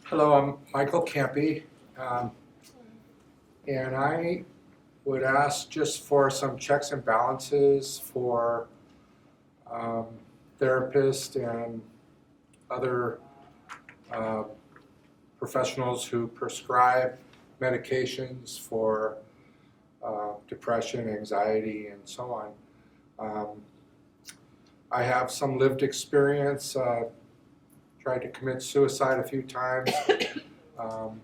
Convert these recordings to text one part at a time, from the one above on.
Hello, I'm Michael Campy, um, and I would ask just for some checks and balances for um, therapists and other uh, professionals who prescribe medications for depression, anxiety, and so on. Um, I have some lived experience, tried to commit suicide a few times. Um,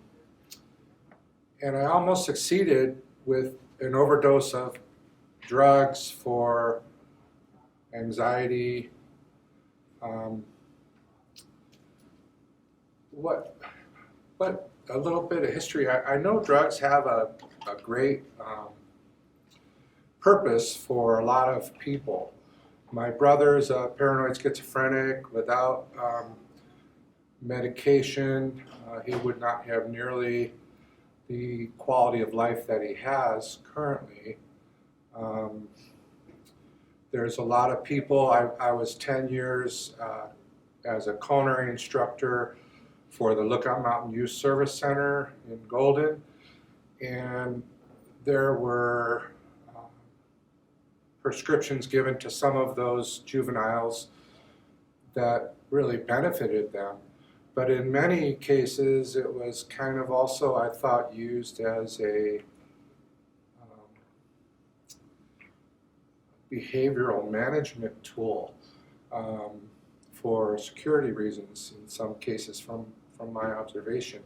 and I almost succeeded with an overdose of drugs for anxiety. Um, what, but a little bit of history. I know drugs have a great purpose for a lot of people. My brother's a paranoid schizophrenic. Without medication, he would not have nearly the quality of life that he has currently. Um, there's a lot of people. I was 10 years as a culinary instructor for the Lookout Mountain Youth Service Center in Golden, and there were prescriptions given to some of those juveniles that really benefited them. But in many cases, it was kind of also, I thought, used as a behavioral management tool for security reasons in some cases from my observation.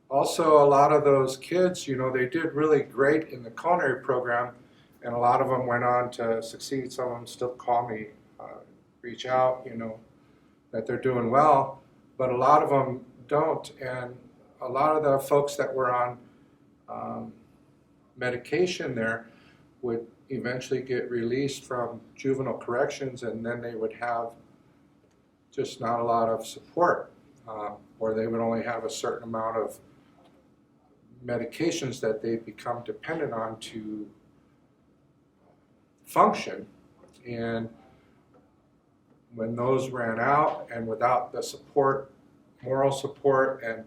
Also, a lot of those kids, they did really great in the culinary program, and a lot of them went on to succeed. Some of them still call me, reach out, that they're doing well, but a lot of them don't. And a lot of the folks that were on medication there would eventually get released from juvenile corrections, and then they would have just not a lot of support, or they would only have a certain amount of medications that they become dependent on to function. And when those ran out, and without the support, moral support, and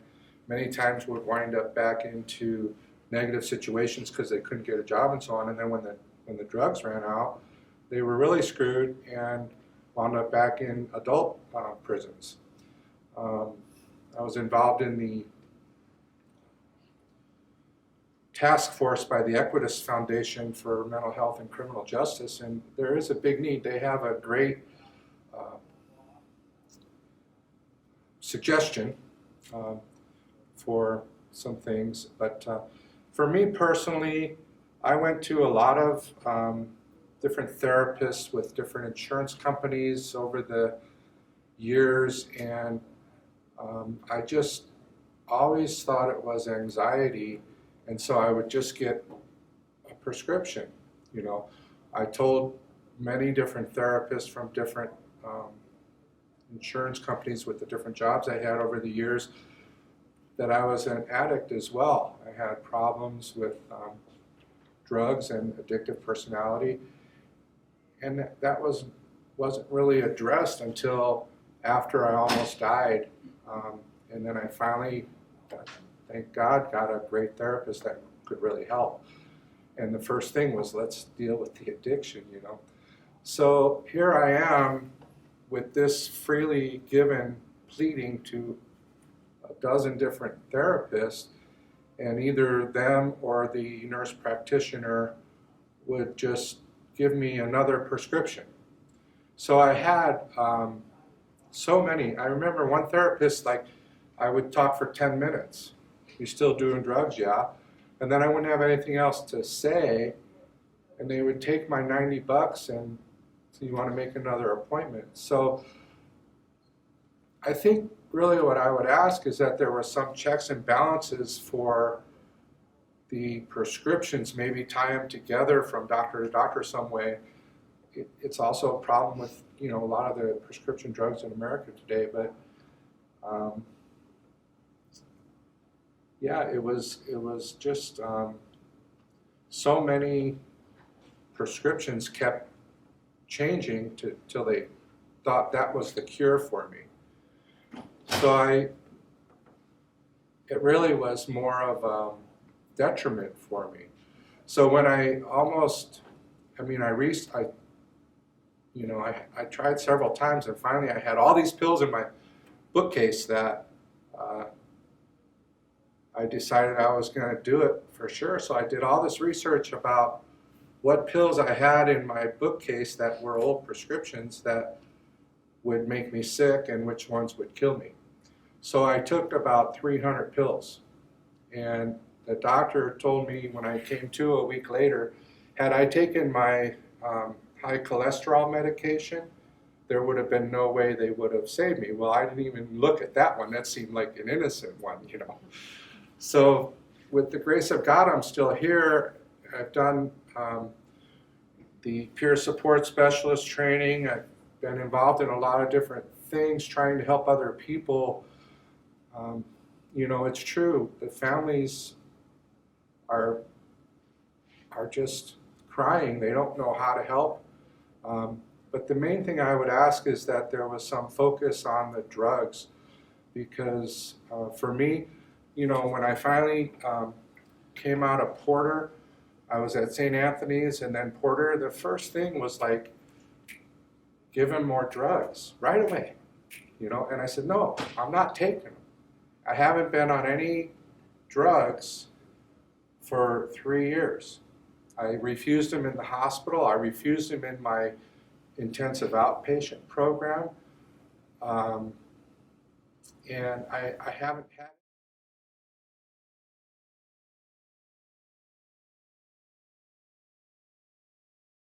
many times would wind up back into negative situations because they couldn't get a job and so on. And then when the drugs ran out, they were really screwed and wound up back in adult prisons. I was involved in the task force by the Equitas Foundation for Mental Health and Criminal Justice, and there is a big need. They have a great suggestion for some things, but for me personally, I went to a lot of different therapists with different insurance companies over the years, and I just always thought it was anxiety, and so I would just get a prescription. I told many different therapists from different insurance companies with the different jobs I had over the years that I was an addict as well. I had problems with drugs and addictive personality, and that wasn't really addressed until after I almost died, and then I finally, thank God, got a great therapist that could really help. And the first thing was, let's deal with the addiction. So here I am with this freely given pleading to a dozen different therapists, and either them or the nurse practitioner would just give me another prescription. So I had so many. I remember one therapist, like, I would talk for 10 minutes. You still doing drugs? Yeah. And then I wouldn't have anything else to say, and they would take my $90 and so you want to make another appointment. So I think really what I would ask is that there were some checks and balances for the prescriptions, maybe tie them together from doctor to doctor some way. It's also a problem with a lot of the prescription drugs in America today, but yeah, it was just so many prescriptions kept changing till they thought that was the cure for me. So I it really was more of a detriment for me. So when I almost, I mean, I tried several times, and finally I had all these pills in my bookcase that uh, I decided I was going to do it for sure. So I did all this research about what pills I had in my bookcase that were old prescriptions that would make me sick and which ones would kill me. So I took about 300 pills, and the doctor told me when I came to a week later, had I taken my high cholesterol medication, there would have been no way they would have saved me. Well, I didn't even look at that one. That seemed like an innocent one, you know. So with the grace of God, I'm still here. I've done the peer support specialist training. I've been involved in a lot of different things trying to help other people. You know, it's true. The families are just crying. They don't know how to help. But the main thing I would ask is that there was some focus on the drugs, because for me, you know, when I finally came out of Porter, I was at St. Anthony's and then Porter, the first thing was like, give him more drugs right away, you know, and I said, no, I'm not taking them. I haven't been on any drugs for 3 years. I refused them in the hospital. I refused them in my intensive outpatient program. And I haven't had